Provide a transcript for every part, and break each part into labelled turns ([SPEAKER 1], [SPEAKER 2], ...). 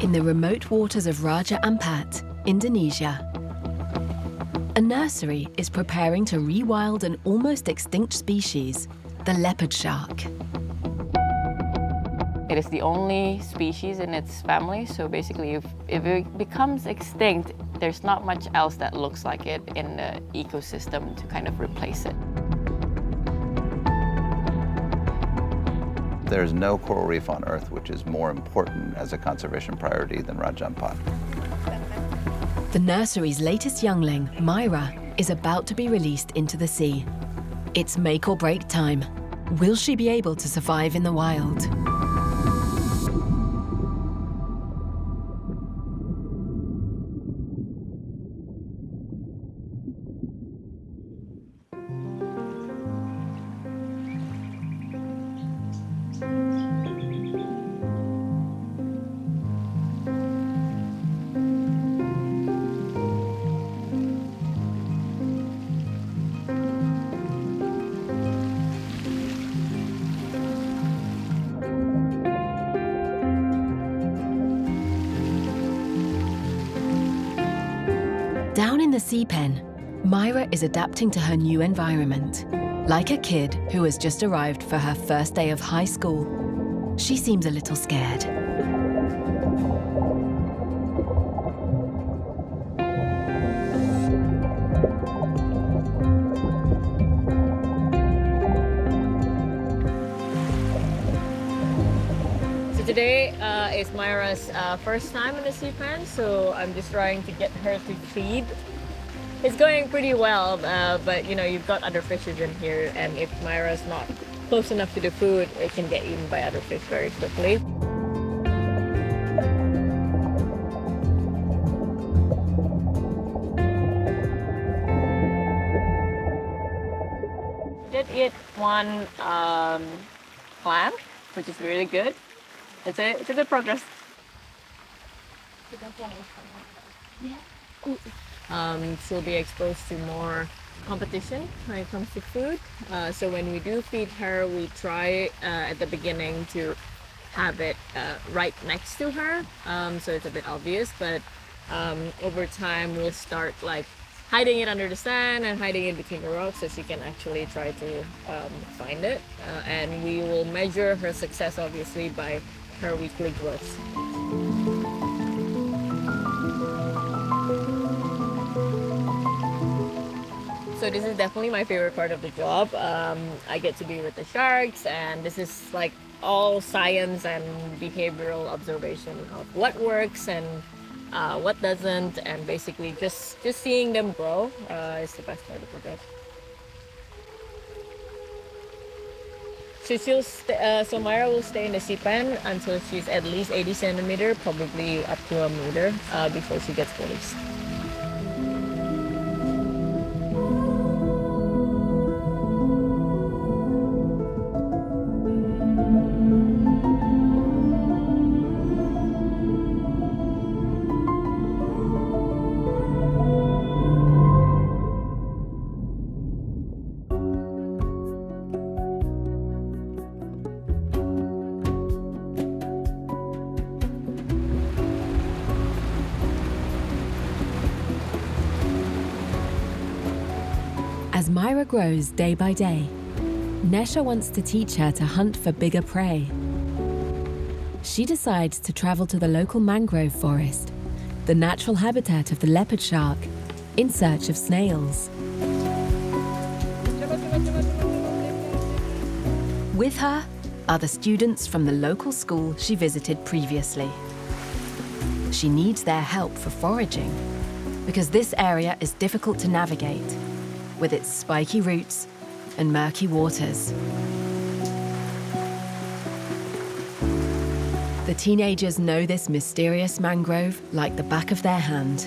[SPEAKER 1] in the remote waters of Raja Ampat, Indonesia. A nursery is preparing to rewild an almost extinct species, the leopard shark.
[SPEAKER 2] It is the only species in its family, so basically if it becomes extinct, there's not much else that looks like it in the ecosystem to kind of replace it.
[SPEAKER 3] There's no coral reef on Earth which is more important as a conservation priority than Raja Ampat.
[SPEAKER 1] The nursery's latest youngling, Myra, is about to be released into the sea. It's make or break time. Will she be able to survive in the wild? Down in the sea pen, Myra is adapting to her new environment. Like a kid who has just arrived for her first day of high school, she seems a little scared.
[SPEAKER 2] Today is Myra's first time in the sea pen, so I'm just trying to get her to feed. It's going pretty well, but you know, you've got other fishes in here, and if Myra's not close enough to the food, it can get eaten by other fish very quickly. Did eat one clam, which is really good. It's a good progress. She'll be exposed to more competition when it comes to food. So when we do feed her, we try at the beginning to have it right next to her, so it's a bit obvious. But over time, we'll start like hiding it under the sand and hiding it between the rocks so she can actually try to find it. And we will measure her success, obviously, by her weekly growth. So this is definitely my favorite part of the job. I get to be with the sharks, and this is like all science and behavioral observation of what works and what doesn't, and basically just seeing them grow is the best part of the job. So Myra will stay in the sea pen until she's at least 80 centimeters, probably up to a meter, before she gets released.
[SPEAKER 1] As Myra grows day by day, Nesha wants to teach her to hunt for bigger prey. She decides to travel to the local mangrove forest, the natural habitat of the leopard shark, in search of snails. With her are the students from the local school she visited previously. She needs their help for foraging, because this area is difficult to navigate, with its spiky roots and murky waters. The teenagers know this mysterious mangrove like the back of their hand.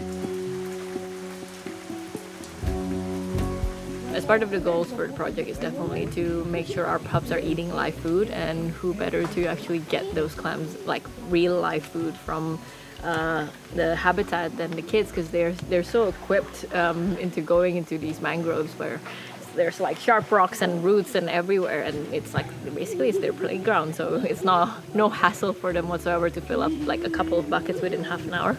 [SPEAKER 2] As part of the goals for the project is definitely to make sure our pups are eating live food, and who better to actually get those clams, like real live food from the habitat than the kids, because they're so equipped into going into these mangroves where there's like sharp rocks and roots and everywhere, and it's like basically it's their playground, so it's no hassle for them whatsoever to fill up like a couple of buckets within half an hour.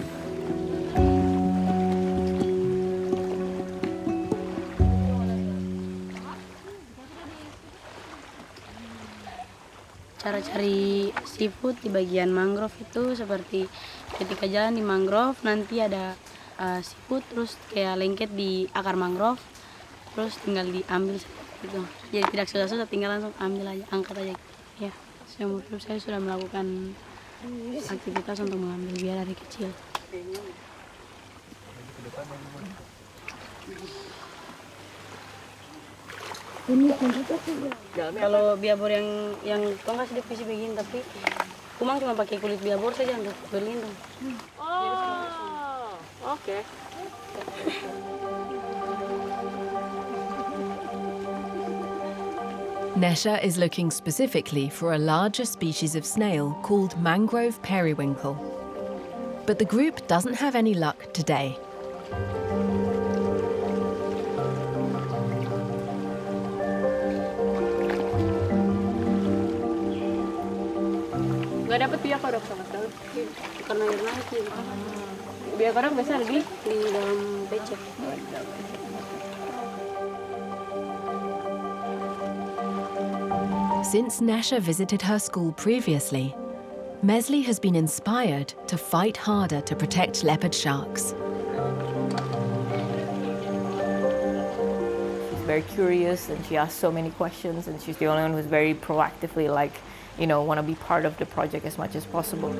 [SPEAKER 4] Cara cari seafood di bagian mangrove itu seperti ketika jalan di mangrove nanti ada seafood, terus kayak lengket di akar mangrove, terus tinggal diambil gitu. Jadi tidak susah-susah, tinggal langsung ambil aja, angkat aja. Ya, seumur hidup saya sudah melakukan aktivitas untuk mengambil biar dari kecil. Kalau biabor yang tongkat sedikit bisa begini, tapi kumang cuma pakai kulit biabor saja untuk berlindung.
[SPEAKER 2] Oh, okay.
[SPEAKER 1] Nesha is looking specifically for a larger species of snail called mangrove periwinkle. But the group doesn't have any luck today.
[SPEAKER 2] Nggak dapat biak kodok sama sekali.
[SPEAKER 4] Karena air naik gitu.
[SPEAKER 2] Biak kodok biasa di
[SPEAKER 4] dalam becek.
[SPEAKER 1] Since Nesha visited her school previously, Mesli has been inspired to fight harder to protect leopard sharks.
[SPEAKER 2] She's very curious and she asks so many questions, and she's the only one who's very proactively want to be part of the project as much as possible.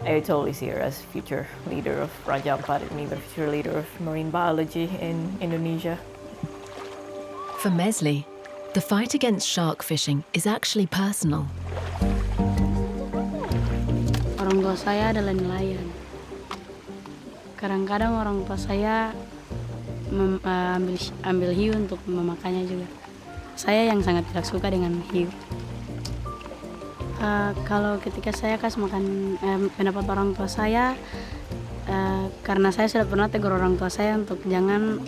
[SPEAKER 2] I totally see her as future leader of Raja Ampat and even future leader of marine biology in Indonesia.
[SPEAKER 1] For Mesli, the fight against shark fishing is actually personal.
[SPEAKER 4] Orang tua saya adalah nelayan. Kadang-kadang orang tua saya ambil hiu untuk memakannya juga. Saya yang sangat tidak suka dengan hiu. Kalau ketika saya kasih makan pendapat orang tua saya, karena saya sudah pernah tegur orang tua saya untuk jangan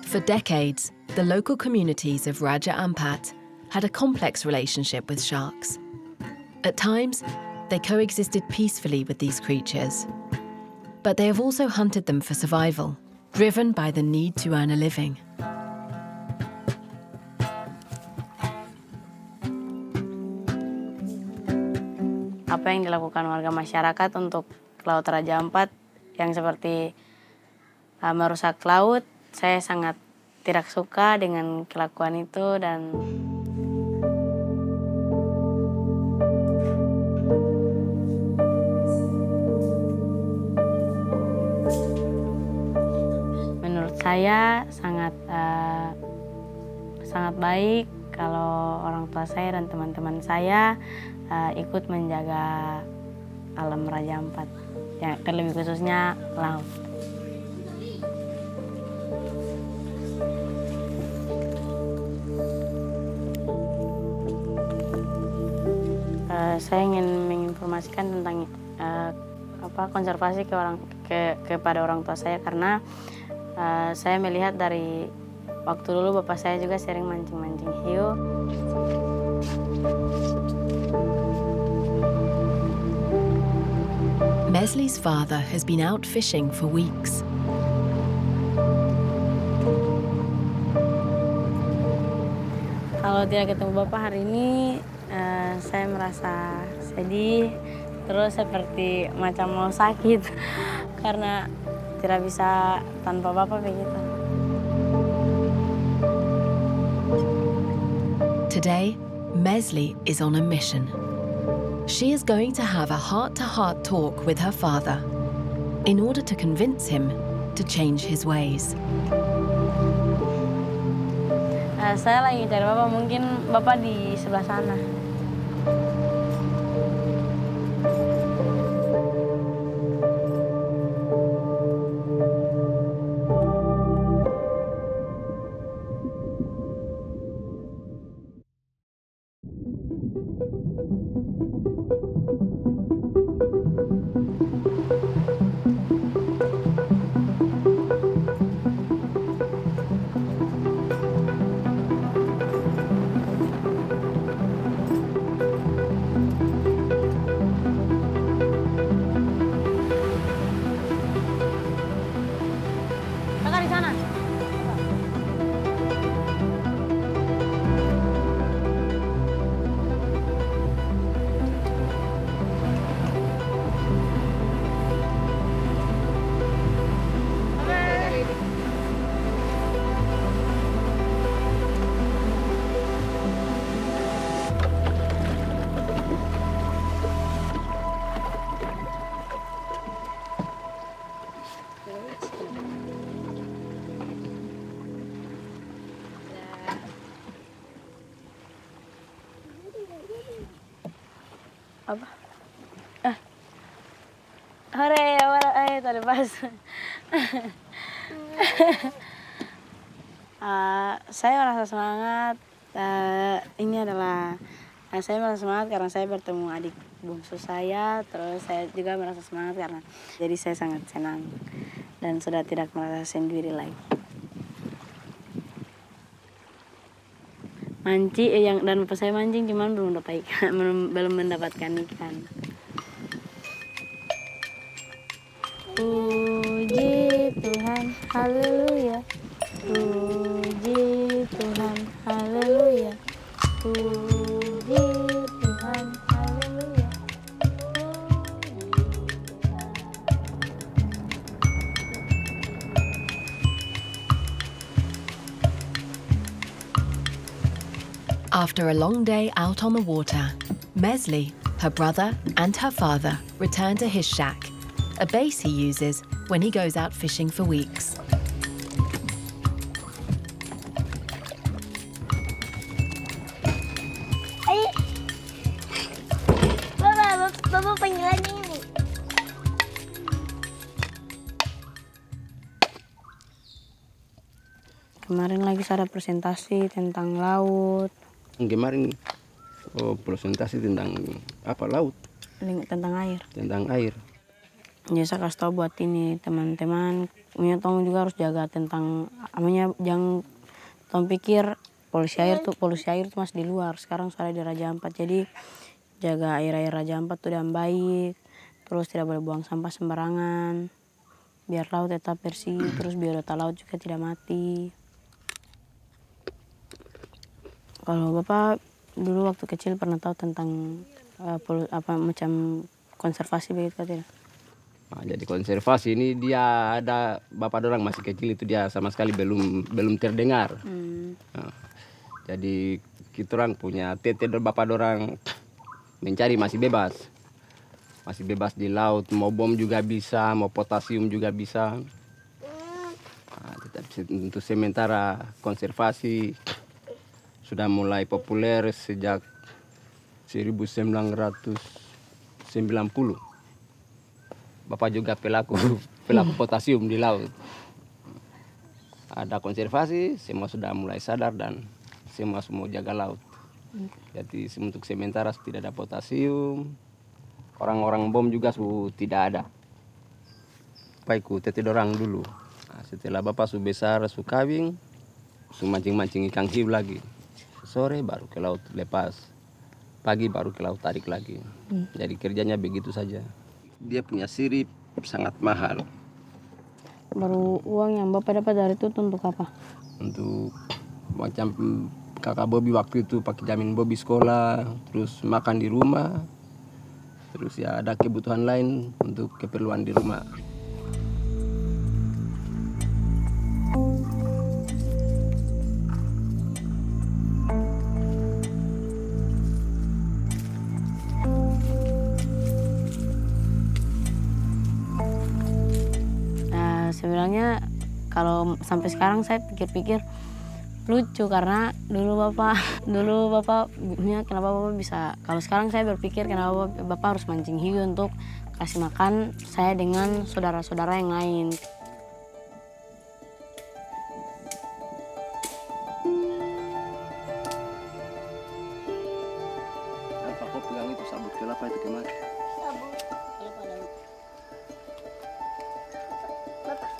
[SPEAKER 1] For decades, the local communities of Raja Ampat had a complex relationship with sharks. At times, they coexisted peacefully with these creatures. But they have also hunted them for survival, driven by the need to earn a living.
[SPEAKER 4] Apa yang dilakukan warga masyarakat untuk Laut Raja Ampat yang seperti merusak laut, saya sangat tidak suka dengan kelakuan itu dan menurut saya sangat baik kalau orang tua saya dan teman-teman saya ikut menjaga alam Raja Ampat, ya, terlebih khususnya laut. Saya ingin menginformasikan tentang konservasi kepada orang tua saya karena saya melihat dari waktu dulu bapak saya juga sering mancing-mancing hiu.
[SPEAKER 1] Mesli's father has been out fishing for weeks.
[SPEAKER 4] Kalau tidak ketemu bapak hari ini, saya merasa sedih, terus seperti macam mau sakit karena tidak bisa tanpa bapak begitu.
[SPEAKER 1] Today, Mesli is on a mission. She is going to have a heart-to-heart talk with her father in order to convince him to change his ways.
[SPEAKER 4] Saya lagi cari Bapak, mungkin Bapak di sebelah sana. Kakak di sana. Apa? Hore, ayo tadi pas. Saya merasa semangat. Ini adalah saya merasa semangat karena saya bertemu adik bungsu saya. Terus saya juga merasa semangat karena jadi saya sangat senang dan sudah tidak merasa sendiri lagi. Dan pas saya mancing cuman belum dapat ikan, belum mendapatkan ikan. Puji Tuhan, haleluya. Puji Tuhan, haleluya. Puji Tuhan, haleluya.
[SPEAKER 1] After a long day out on the water, Mesli, her brother, and her father return to his shack, a base he uses when he goes out fishing for weeks.
[SPEAKER 5] Bapak panggilannya ini.
[SPEAKER 4] Kemarin lagi ada presentasi tentang laut.
[SPEAKER 6] Kemarin presentasi tentang apa, laut?
[SPEAKER 4] Tentang air.
[SPEAKER 6] Tentang air.
[SPEAKER 4] Ya saya kasih tahu buat ini teman-teman, tong juga harus jaga tentang jangan tong pikir polusi air tuh masih di luar. Sekarang sudah di Raja Ampat, jadi jaga air Raja Ampat tuh dengan baik. Terus tidak boleh buang sampah sembarangan, biar laut tetap bersih. Terus biodata laut juga tidak mati. Kalau Bapak dulu waktu kecil pernah tahu tentang macam konservasi begitu tidak?
[SPEAKER 6] Nah, jadi konservasi ini dia ada bapak dorang masih kecil itu dia sama sekali belum terdengar. Nah, jadi kita orang punya tete bapak dorang mencari masih bebas di laut, mau bom juga bisa, mau potasium juga bisa. Nah, untuk sementara konservasi sudah mulai populer sejak 1990. Bapak juga pelaku potasium di laut. Ada konservasi, semua sudah mulai sadar dan semua jaga laut. Jadi untuk sementara tidak ada potasium. Orang-orang bom juga tidak ada. Baikku tete dorang dulu. Nah, setelah bapak besar kawin, mancing-mancing ikan hiu lagi. Sore baru ke laut lepas, pagi baru ke laut tarik lagi. Jadi kerjanya begitu saja. Dia punya sirip sangat mahal.
[SPEAKER 4] Baru uang yang Bapak dapat dari itu untuk apa?
[SPEAKER 6] Untuk macam kakak Bobby waktu itu pakai jamin Bobby sekolah, terus makan di rumah, terus ya ada kebutuhan lain untuk keperluan di rumah.
[SPEAKER 4] Kalau sampai sekarang saya pikir-pikir lucu karena dulu bapak kenapa bapak bisa, kalau sekarang saya berpikir kenapa bapak harus mancing hiu untuk kasih makan saya dengan saudara-saudara yang lain.
[SPEAKER 6] Apa kau pegang itu sabut kelapa itu kemana?
[SPEAKER 5] Sabun. Bapak.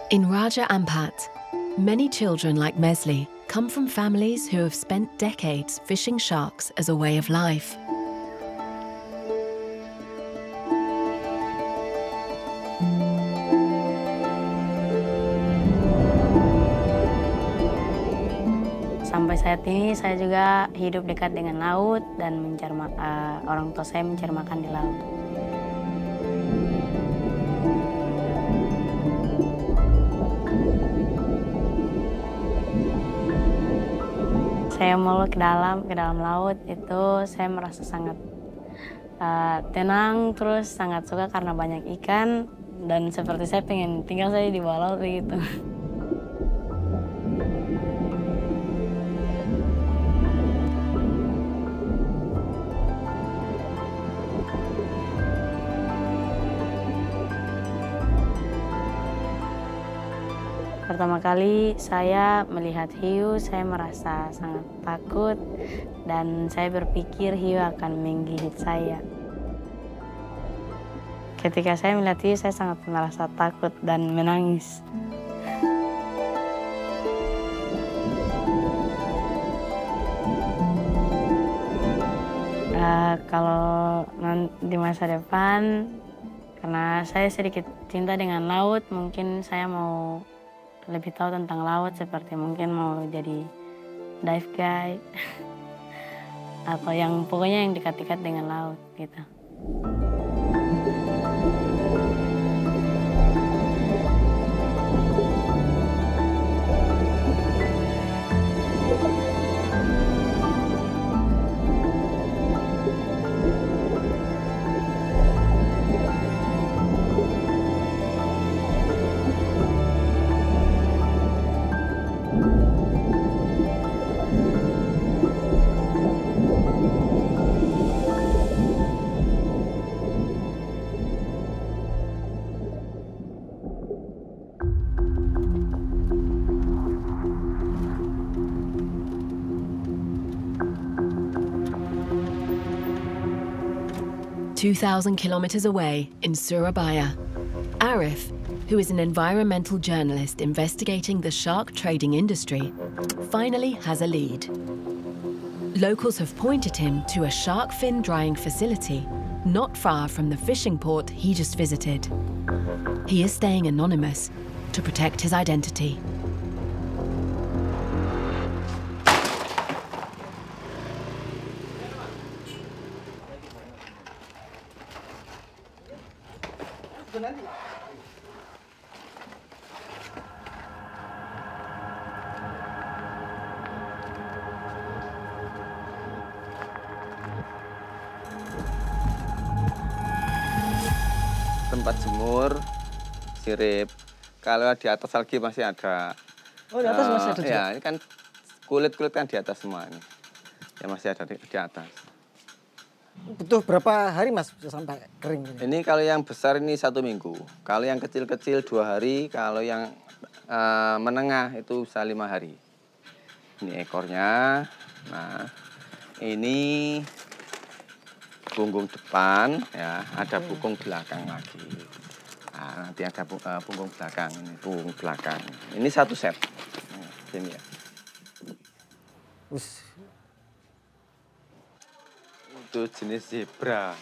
[SPEAKER 1] In Raja Ampat, many children like Mesli come from families who have spent decades fishing sharks as a way of life.
[SPEAKER 4] Sampai saat ini saya juga hidup dekat dengan laut dan orang tua saya mencari makan di laut. Saya mau ke dalam laut itu saya merasa sangat tenang, terus sangat suka karena banyak ikan dan seperti saya pengen tinggal saya di bawah laut begitu. Pertama kali saya melihat hiu, saya merasa sangat takut dan saya berpikir hiu akan menggigit saya. Ketika saya melihat hiu, saya sangat merasa takut dan menangis. Kalau di masa depan, karena saya sedikit cinta dengan laut, mungkin saya mau lebih tahu tentang laut, seperti mungkin mau jadi dive guide atau yang pokoknya yang dekat-dekat dengan laut gitu.
[SPEAKER 1] "2,000 kilometers away in Surabaya, Arif, who is an environmental journalist investigating the shark trading industry, finally has a lead. Locals have pointed him to a shark fin drying facility not far from the fishing port he just visited. He is staying anonymous to protect his identity.
[SPEAKER 6] Tempat jemur sirip. Kalau di atas lagi masih ada.
[SPEAKER 7] Oh, di atas masih ada juga?
[SPEAKER 6] Ya, ini kan kulit kan di atas semua ini. Ya masih ada di atas.
[SPEAKER 7] Butuh berapa hari Mas bisa sampai kering ini?
[SPEAKER 6] Ini kalau yang besar ini 1 minggu. Kalau yang kecil-kecil 2 hari. Kalau yang menengah itu bisa 5 hari. Ini ekornya. Nah, ini punggung depan, ya, ada punggung belakang lagi. Nah, nanti ada punggung belakang, ini punggung belakang. Ini 1 set. Ini ya. Itu jenis zebra.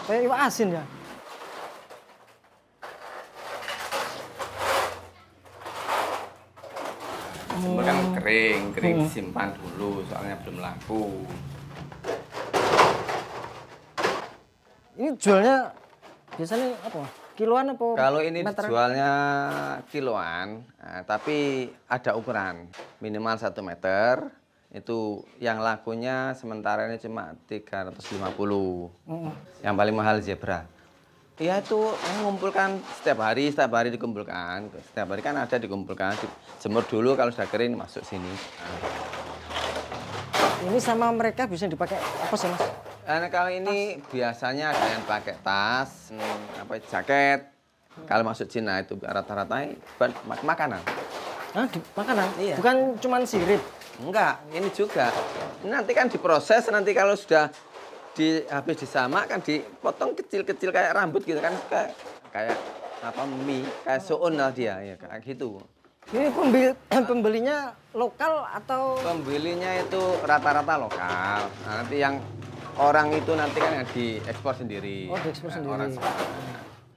[SPEAKER 7] Kayak iwak asin ya?
[SPEAKER 6] Kan kering disimpan dulu, soalnya belum laku.
[SPEAKER 7] Ini jualnya biasanya apa? kiloan apa?
[SPEAKER 3] Kalau ini
[SPEAKER 7] meteran?
[SPEAKER 3] jualnya kiloan, tapi ada ukuran minimal 1 meter. Itu yang lakunya sementara ini cuma 350. Yang paling mahal zebra. Ya itu mengumpulkan setiap hari dikumpulkan. Setiap hari kan ada dikumpulkan, jemur dulu kalau sudah kering masuk sini.
[SPEAKER 7] Ini sama mereka bisa dipakai apa sih Mas?
[SPEAKER 3] Nah, kalau ini biasanya ada yang pakai tas, jaket. Kalau masuk Cina itu rata-rata buat makanan.
[SPEAKER 7] Makanan?
[SPEAKER 3] Iya.
[SPEAKER 7] Bukan cuman sirip?
[SPEAKER 3] Enggak, ini juga. Nanti kan diproses, nanti kalau sudah habis disamak kan dipotong kecil-kecil kayak rambut gitu kan, kayak mie, kayak soun lah dia, ya kayak gitu.
[SPEAKER 7] Ini pembelinya lokal atau?
[SPEAKER 3] Pembelinya itu rata-rata lokal. Nanti yang orang itu nanti kan yang diekspor sendiri.
[SPEAKER 7] Oh, diekspor sendiri.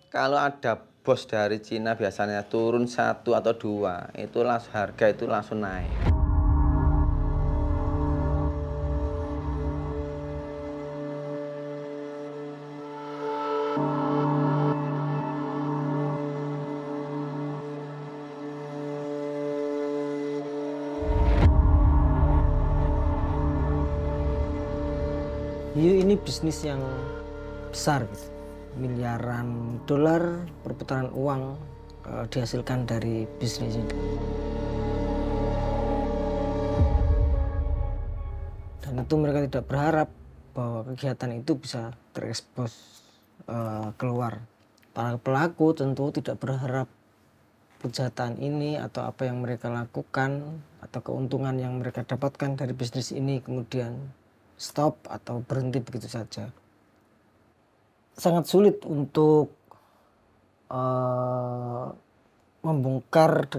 [SPEAKER 3] Kalau ada bos dari Cina biasanya turun 1 atau 2, itu harga itu langsung naik.
[SPEAKER 7] Hiu ini bisnis yang besar gitu. Miliaran dolar perputaran uang dihasilkan dari bisnis ini. Dan itu mereka tidak berharap bahwa kegiatan itu bisa terekspos keluar. Para pelaku tentu tidak berharap kejahatan ini atau apa yang mereka lakukan atau keuntungan yang mereka dapatkan dari bisnis ini kemudian stop atau berhenti begitu saja. Sangat sulit untuk membongkar.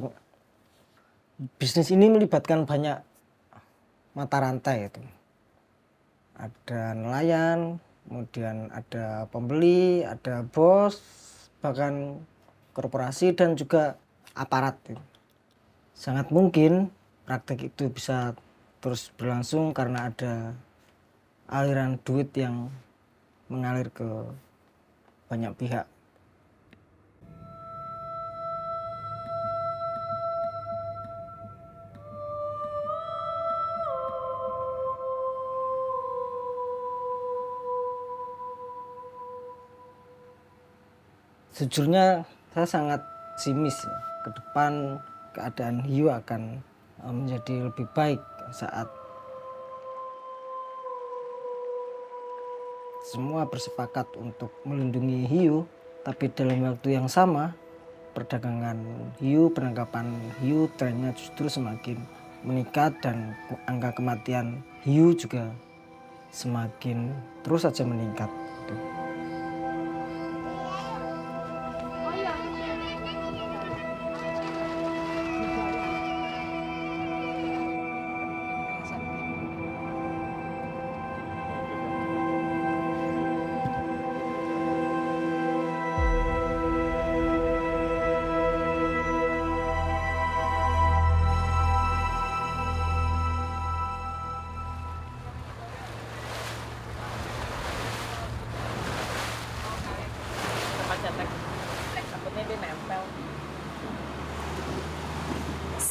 [SPEAKER 7] Bisnis ini melibatkan banyak mata rantai itu. Ada nelayan, kemudian ada pembeli, ada bos, bahkan korporasi dan juga aparat. Sangat mungkin praktek itu bisa terus berlangsung karena ada aliran duit yang mengalir ke banyak pihak. Sejujurnya saya sangat pesimis ya. Ke depan keadaan hiu akan menjadi lebih baik saat semua bersepakat untuk melindungi hiu, tapi dalam waktu yang sama perdagangan hiu, penangkapan hiu trennya justru semakin meningkat dan angka kematian hiu juga semakin terus saja meningkat.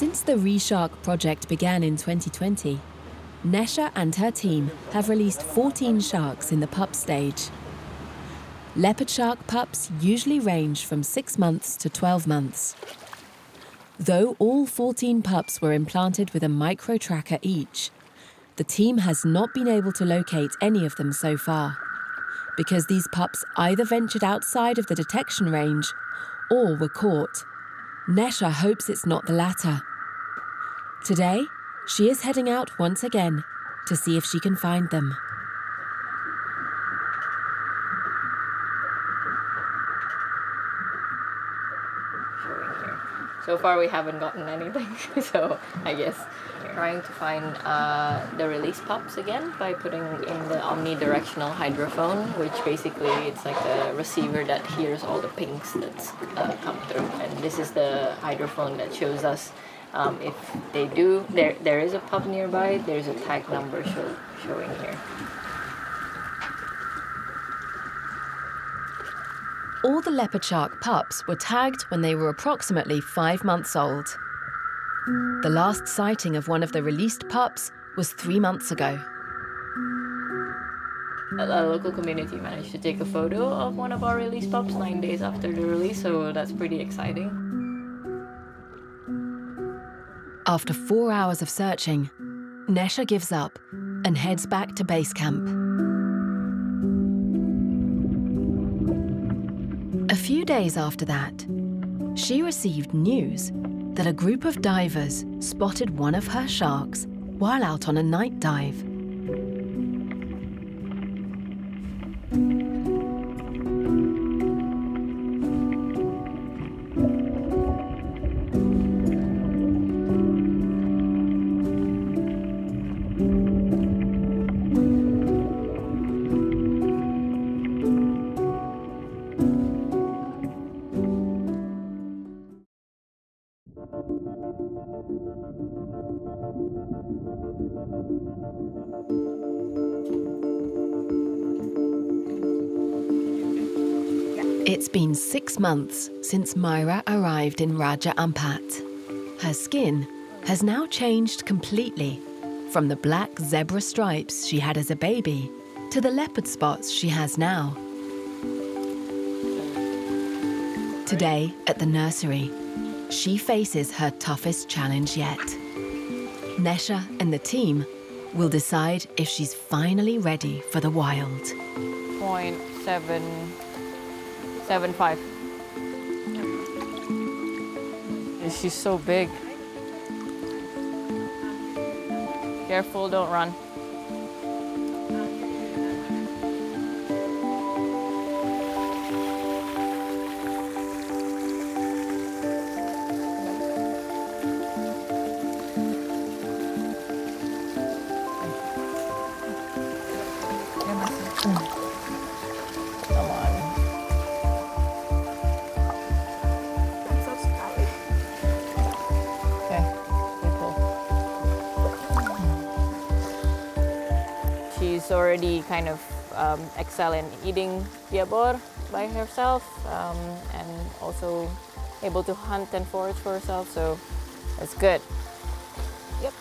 [SPEAKER 1] Since the ReShark project began in 2020, Nesha and her team have released 14 sharks in the pup stage. Leopard shark pups usually range from 6 months to 12 months. Though all 14 pups were implanted with a micro tracker each, the team has not been able to locate any of them so far, because these pups either ventured outside of the detection range or were caught. Nesha hopes it's not the latter. Today, she is heading out once again to see if she can find them.
[SPEAKER 2] So far we haven't gotten anything, so I guess trying to find the release pups again by putting in the omnidirectional hydrophone, which basically it's like a receiver that hears all the pings that's come through, and this is the hydrophone that shows us if they do, there is a pup nearby, there's a tag number showing here.
[SPEAKER 1] All the leopard shark pups were tagged when they were approximately 5 months old. The last sighting of one of the released pups was 3 months ago.
[SPEAKER 2] A local community managed to take a photo of one of our released pups 9 days after the release, so that's pretty exciting.
[SPEAKER 1] After 4 hours of searching, Nesha gives up and heads back to base camp. A few days after that, she received news that a group of divers spotted one of her sharks while out on a night dive. It's been 6 months since Myra arrived in Raja Ampat. Her skin has now changed completely, from the black zebra stripes she had as a baby to the leopard spots she has now. Today, at the nursery, she faces her toughest challenge yet. Nesha and the team will decide if she's finally ready for the wild.
[SPEAKER 2] 0.775. She's so big. Careful, don't run. She's already kind of excel in eating biabor by herself and also able to hunt and forage for herself, so it's good. Yep.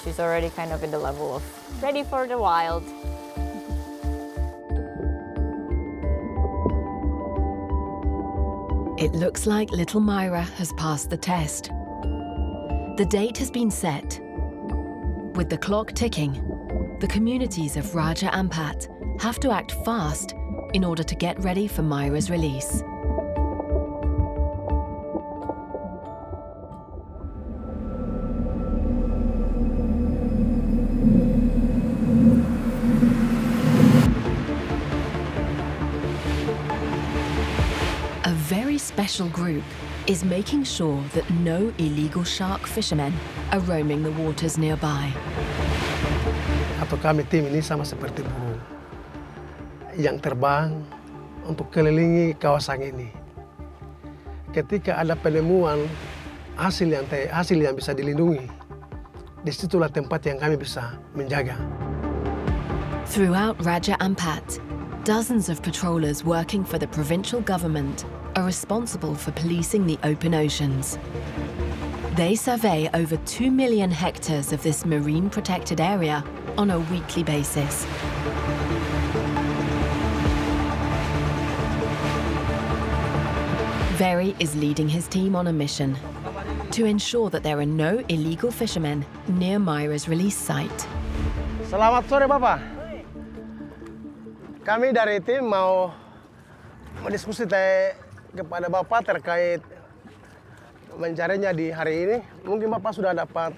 [SPEAKER 2] She's already kind of in the level of ready for the wild.
[SPEAKER 1] It looks like little Myra has passed the test. The date has been set. With the clock ticking, the communities of Raja Ampat have to act fast in order to get ready for Myra's release. A very special group is making sure that no illegal shark fishermen are roaming the waters nearby.
[SPEAKER 8] Atau kami tim ini sama seperti burung yang terbang untuk kelilingi kawasan ini. Ketika ada penemuan hasil yang bisa dilindungi, disitulah tempat yang kami bisa menjaga.
[SPEAKER 1] Throughout Raja Ampat, dozens of patrollers working for the provincial government are responsible for policing the open oceans. They survey over 2 million hectares of this marine protected area on a weekly basis. Very is leading his team on a mission to ensure that there are no illegal fishermen near Myra's release site.
[SPEAKER 8] Selamat sore, Bapak. Kami dari tim mau mendiskusi kepada Bapak terkait mencarinya di hari ini. Mungkin Bapak sudah dapat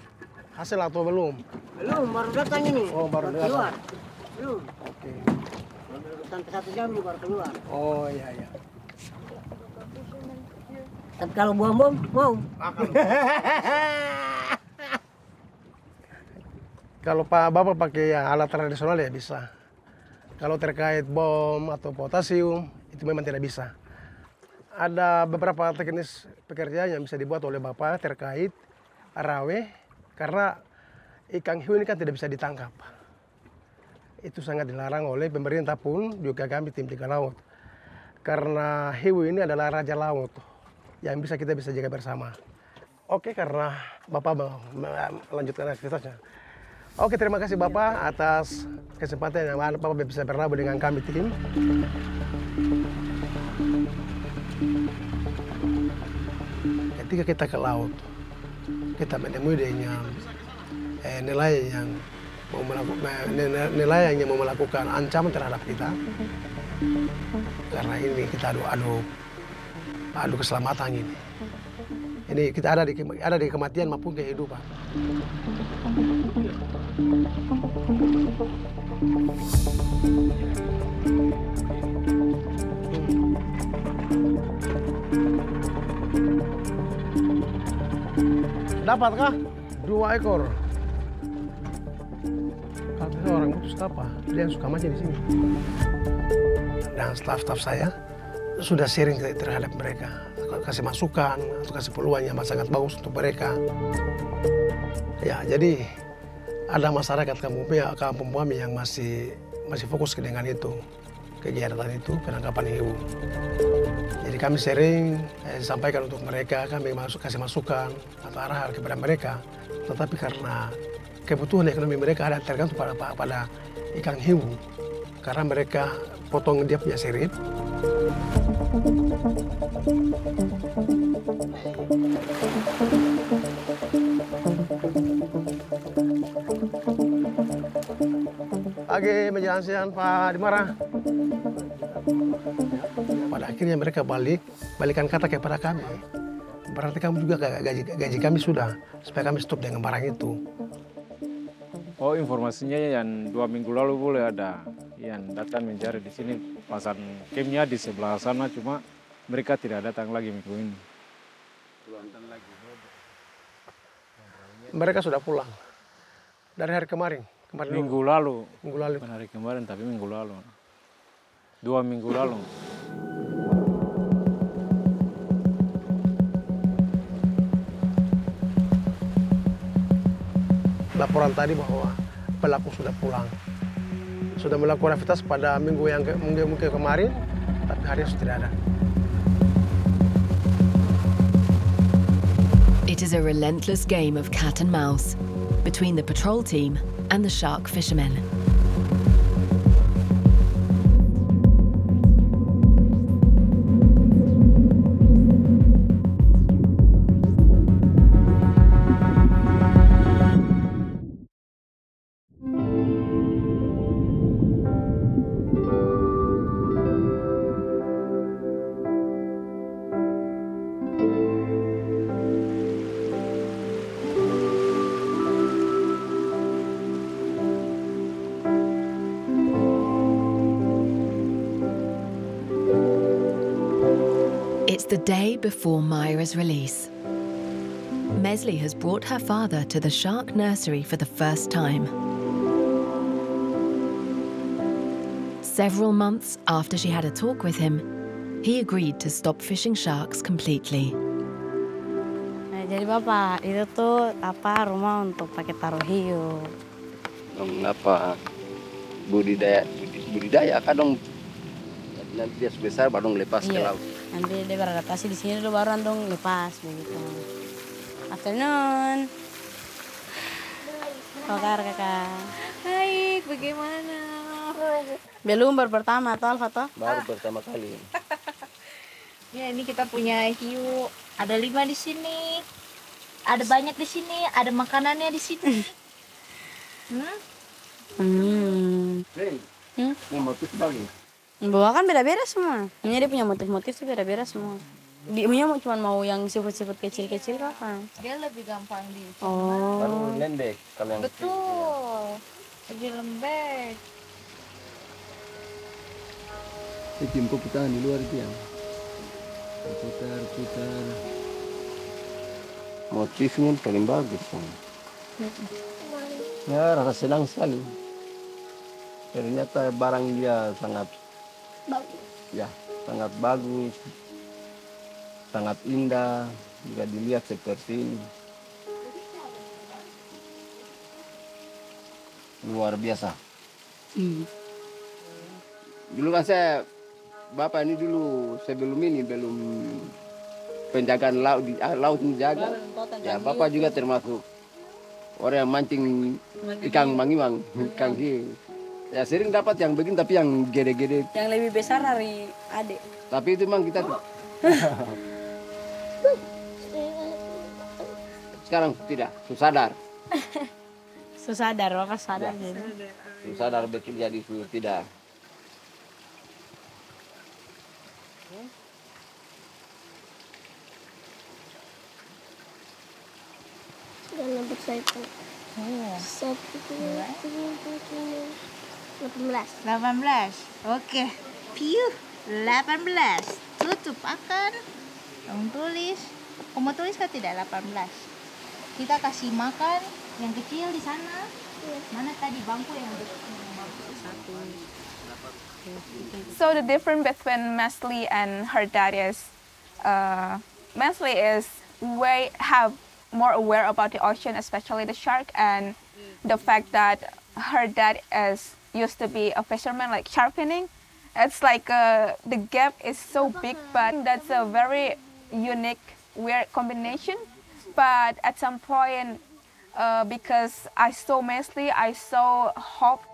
[SPEAKER 8] hasil atau belum?
[SPEAKER 9] Belum, baru datang ini.
[SPEAKER 8] Oh, baru
[SPEAKER 9] keluar.
[SPEAKER 8] datang.
[SPEAKER 9] Belum.
[SPEAKER 8] Oke.
[SPEAKER 9] Sampai 1 jam ini baru keluar.
[SPEAKER 8] Oh, iya, iya.
[SPEAKER 9] Tapi kalau buang bom, mau.
[SPEAKER 8] Kalau Bapak pakai alat tradisional ya bisa. Kalau terkait bom atau potasium, itu memang tidak bisa. Ada beberapa teknis pekerjaan yang bisa dibuat oleh Bapak terkait rawe, karena ikan hiu ini kan tidak bisa ditangkap. Itu sangat dilarang oleh pemerintah pun, juga kami tim 3 laut. Karena hiu ini adalah raja laut yang kita bisa jaga bersama. Oke, karena Bapak mau melanjutkan aktivitasnya. Oke, terima kasih Bapak atas kesempatan yang Bapak bisa berlabuh dengan kami tim. Ketika kita ke laut, kita menemui dengan nelayan yang mau melakukan ancaman terhadap kita. Karena ini kita adu keselamatan ini. Ini kita ada di kematian maupun kehidupan. Dapatkah 2 ekor? Kalau orang putus apa? Dia suka mancing di sini. Dan staf-staf saya sudah sharing terhadap mereka, kasih masukan atau kasih peluang yang sangat bagus untuk mereka. Ya, jadi ada masyarakat kampung kami yang masih fokus dengan itu, kegiatan itu, penangkapan hiu. Jadi kami sering sampaikan untuk mereka, kami kasih masukan atau arahan kepada mereka. Tetapi karena kebutuhan ekonomi mereka ada tergantung pada ikan hiu, karena mereka potong dia punya sirip. Oke, menjelaskan Pak Dimara. Pada akhirnya mereka balikan kata kepada kami. Berarti kamu juga gaji kami sudah, supaya kami stop dengan barang itu.
[SPEAKER 10] Oh, informasinya yang 2 minggu lalu boleh ada yang datang mencari di sini, pasang campnya di sebelah sana, cuma mereka tidak datang lagi minggu ini.
[SPEAKER 8] Mereka sudah pulang dari hari kemarin.
[SPEAKER 10] Minggu lalu.
[SPEAKER 8] Bukan
[SPEAKER 10] hari kemarin, tapi minggu lalu. 2 minggu lalu.
[SPEAKER 8] Laporan tadi bahwa pelaku sudah pulang. Sudah melakukan aktivitas pada minggu kemarin, tapi hari ini tidak ada.
[SPEAKER 1] It is a relentless game of cat and mouse between the patrol team and the shark fishermen. It's the day before Myra's release. Mesley has brought her father to the shark nursery for the first time. Several months after she had a talk with him, he agreed to stop fishing sharks completely.
[SPEAKER 4] Nah, jadi Bapak, itu tuh rumah untuk pakai taruh hiu.
[SPEAKER 6] Apa budidaya kadang nanti dia sebesar baru lepas ke laut.
[SPEAKER 4] Nanti dia beradaptasi di sini dulu baru dong lepas begitu. Afternoon. Kakak.
[SPEAKER 2] Baik, bagaimana?
[SPEAKER 4] Belum baru pertama atau Alfa toh?
[SPEAKER 6] Baru pertama kali.
[SPEAKER 5] Ya, ini kita punya hiu. Ada 5 di sini. Ada banyak di sini. Ada makanannya di sini.
[SPEAKER 6] Ini motif bagus.
[SPEAKER 4] Bawa kan beda-beda semua. Ini dia punya motif-motif tuh beda-beda semua. Dia cuma mau yang sifat-sifat kecil-kecil kan.
[SPEAKER 5] Dia lebih gampang di.
[SPEAKER 4] Oh.
[SPEAKER 6] Baru lembek kalau yang
[SPEAKER 5] betul. Lebih lembek.
[SPEAKER 6] tim putar di luar itu yang putar. Motifnya paling bagus kan. Ya, rasa senang sekali. Ternyata barang dia sangat bagus. Ya, sangat bagus. Sangat indah jika dilihat seperti ini. Luar biasa. Dulu kan saya Bapak ini dulu sebelum ini belum penjagaan laut menjaga. Ya, Bapak juga termasuk orang yang mancing ikan mangiwang, ikan hiu. Ya sering dapat yang begini tapi yang gede-gede.
[SPEAKER 4] Yang lebih besar dari adik.
[SPEAKER 6] Tapi itu memang kita sekarang tidak, sadar.
[SPEAKER 4] Sadar, maka sadar.
[SPEAKER 6] Ya. Sadar betul jadi tidak.
[SPEAKER 11] Dan nomor saya itu
[SPEAKER 5] 18. Oke. Piu. 18. Tutup akan. Kamu tulis. Kamu tulis kan tidak 18. Kita kasih makan yang kecil di sana. Mana tadi bangku yang satu.
[SPEAKER 12] So the difference between Mesli and her dad is, Mesli is have more aware about the ocean, especially the shark, and the fact that her dad used to be a fisherman, like shark finning. It's like the gap is so big, but that's a very unique, weird combination. But at some point, because I saw Mesli, I saw hope.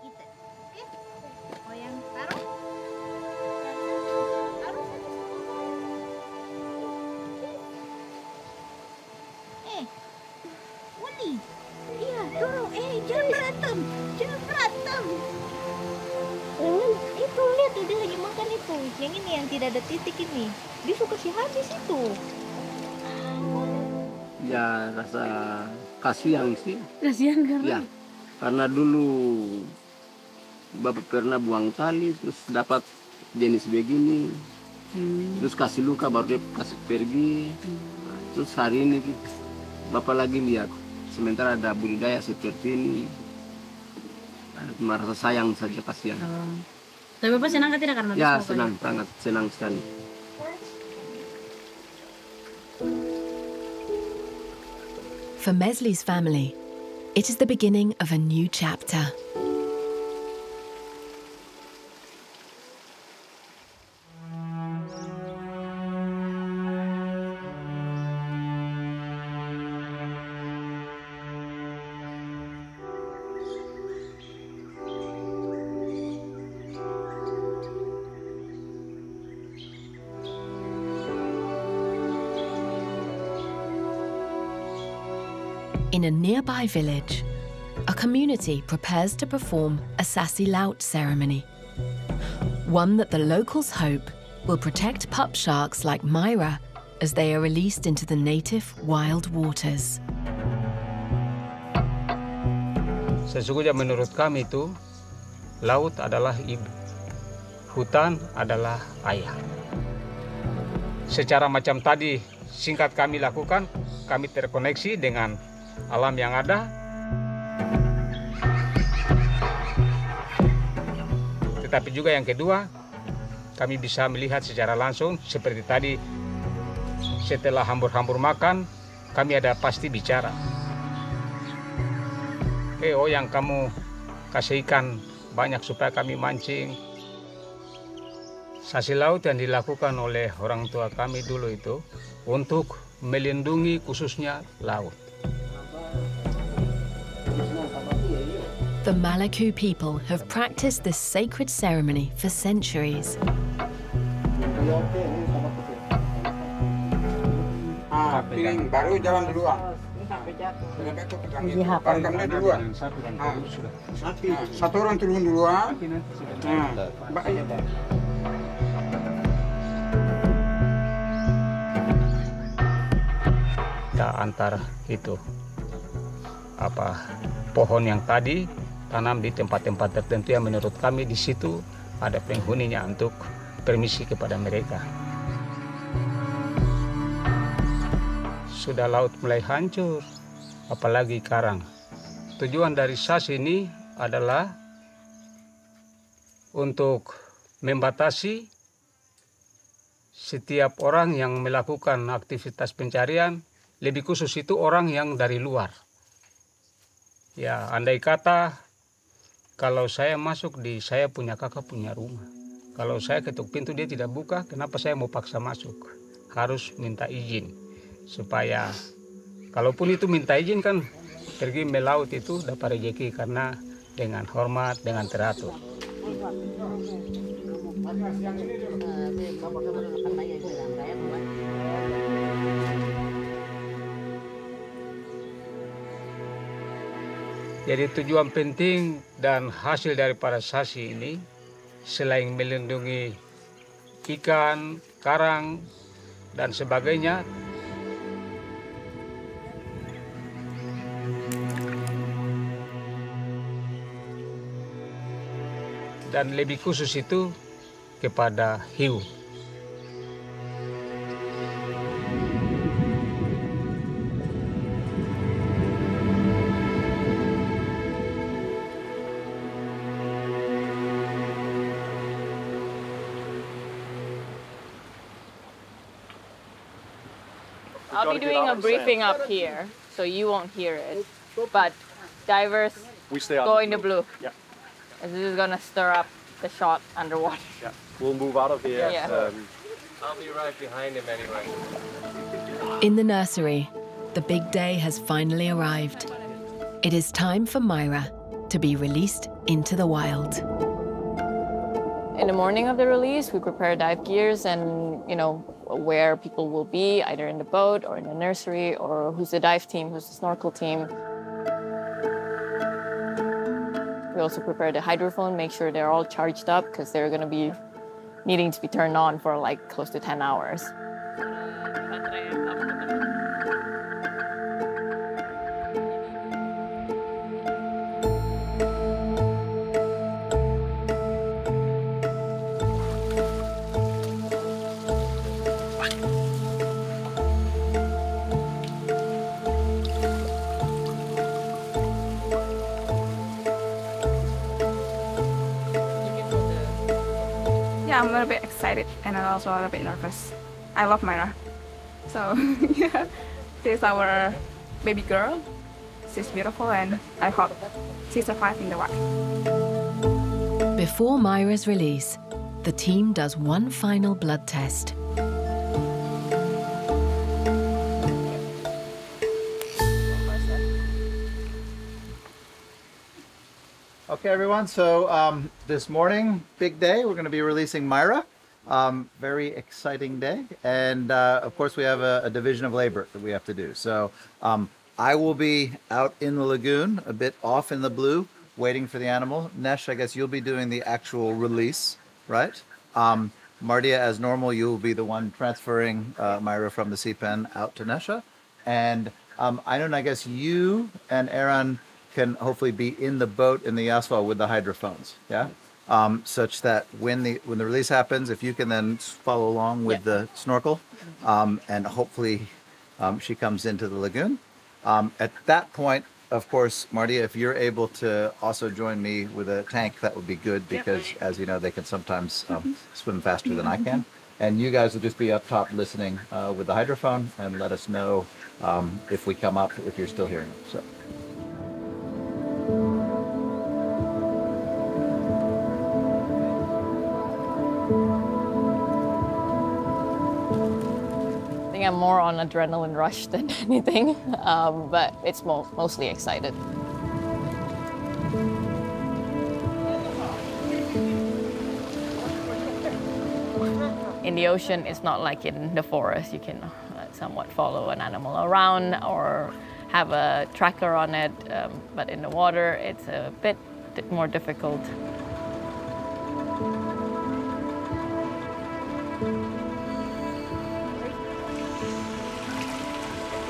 [SPEAKER 5] Iya, dorong. Jangan berantem. Jangan berantem. Itu lihat dia lagi makan itu. Yang ini yang tidak ada titik ini. Dia suka si habis itu.
[SPEAKER 6] Ya rasa kasihan sih.
[SPEAKER 4] Kasihan kan?
[SPEAKER 6] Ya, karena dulu Bapak pernah buang tali terus dapat jenis begini. Terus kasih luka baru dia kasih pergi. Terus hari ini Bapak lagi lihat sementara ada budidaya seperti ini, merasa sayang saja, kasihan.
[SPEAKER 4] Tapi Bapak senang kan tidak karena
[SPEAKER 6] ya senang, sangat senang sekali.
[SPEAKER 1] For Mesli's family, it is the beginning of a new chapter. In a nearby village, a community prepares to perform a Sasi Laut ceremony, one that the locals hope will protect pup sharks like Myra as they are released into the native wild waters.
[SPEAKER 13] Sesungguhnya menurut kami itu, laut adalah ibu, hutan adalah ayah. Secara macam tadi singkat kami lakukan, kami terkoneksi dengan alam yang ada. Tetapi juga yang kedua, kami bisa melihat secara langsung seperti tadi setelah hambur-hambur makan, kami ada pasti bicara. Yang kamu kasih ikan banyak supaya kami mancing. Sasi laut yang dilakukan oleh orang tua kami dulu itu untuk melindungi khususnya laut.
[SPEAKER 1] The Malaku people have practiced this sacred ceremony for centuries.
[SPEAKER 14] Piring baru jalan duluan. Pakamnya duluan. Satu orang turun duluan.
[SPEAKER 13] Kita antar itu pohon yang tadi tanam di tempat-tempat tertentu yang menurut kami di situ ada penghuninya untuk permisi kepada mereka. Sudah laut mulai hancur, apalagi karang. Tujuan dari SAS ini adalah untuk membatasi setiap orang yang melakukan aktivitas pencarian, lebih khusus itu orang yang dari luar. Ya, andai kata kalau saya masuk saya punya kakak punya rumah. Kalau saya ketuk pintu dia tidak buka, kenapa saya mau paksa masuk? Harus minta izin. Supaya kalaupun itu minta izin kan pergi melaut itu dapat rezeki karena dengan hormat, dengan teratur. Jadi tujuan penting dan hasil daripada sasi ini selain melindungi ikan, karang, dan sebagainya, dan lebih khusus itu kepada hiu.
[SPEAKER 2] I'll be doing a briefing up here, so you won't hear it. But divers go in the blue.
[SPEAKER 15] Yeah.
[SPEAKER 2] And this is gonna stir up the shot underwater.
[SPEAKER 15] Yeah. We'll move out of here.
[SPEAKER 2] Yeah.
[SPEAKER 16] I'll be right behind him anyway.
[SPEAKER 1] In the nursery, the big day has finally arrived. It is time for Myra to be released into the wild.
[SPEAKER 2] In the morning of the release, we prepare dive gears and, where people will be, either in the boat or in the nursery, or who's the dive team, who's the snorkel team. We also prepare the hydrophone, make sure they're all charged up because they're going to be needing to be turned on for like close to 10 hours.
[SPEAKER 12] Yeah, I'm a little bit excited and I'm also a little bit nervous. I love Myra. So, yeah, she's our baby girl. She's beautiful and I hope she survives in the wild.
[SPEAKER 1] Before Myra's release, the team does one final blood test.
[SPEAKER 17] Okay, everyone, so this morning, big day, we're going to be releasing Myra. Very exciting day. And of course, we have a division of labor that we have to do. So I will be out in the lagoon, a bit off in the blue, waiting for the animal. Nesh, I guess you'll be doing the actual release, right? Mardia, as normal, you'll be the one transferring Myra from the sea pen out to Nesha. And I guess you and Aaron can hopefully be in the boat in the Yaswa with the hydrophones, yeah? Such that when the release happens, if you can then follow along with the snorkel, and hopefully she comes into the lagoon. At that point, of course, Mardia, if you're able to also join me with a tank, that would be good because, as you know, they can sometimes swim faster than I can. And you guys will just be up top listening with the hydrophone and let us know if we come up, if you're still hearing us. So.
[SPEAKER 2] I think I'm more on adrenaline rush than anything, but it's mostly excited. In the ocean, it's not like in the forest. You can somewhat follow an animal around or have a tracker on it, but in the water, it's a bit more difficult.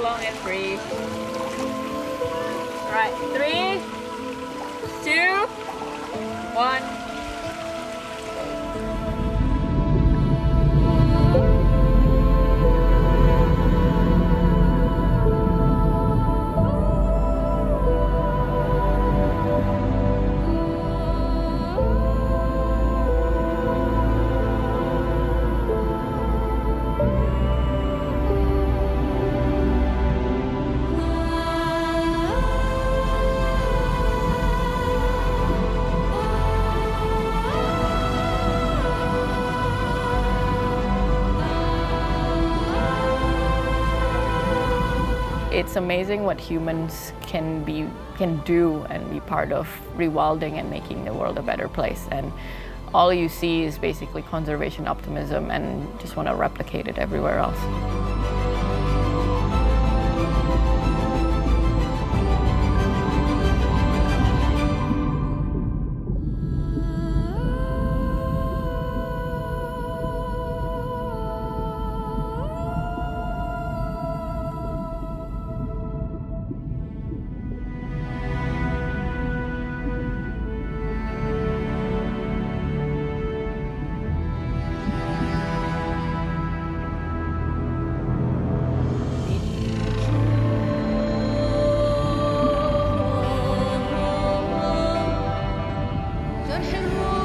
[SPEAKER 2] Long and free. All right, 3, 2, 1. It's amazing what humans can do and be part of rewilding and making the world a better place. And all you see is basically conservation optimism and just want to replicate it everywhere else.
[SPEAKER 18] جرح الروح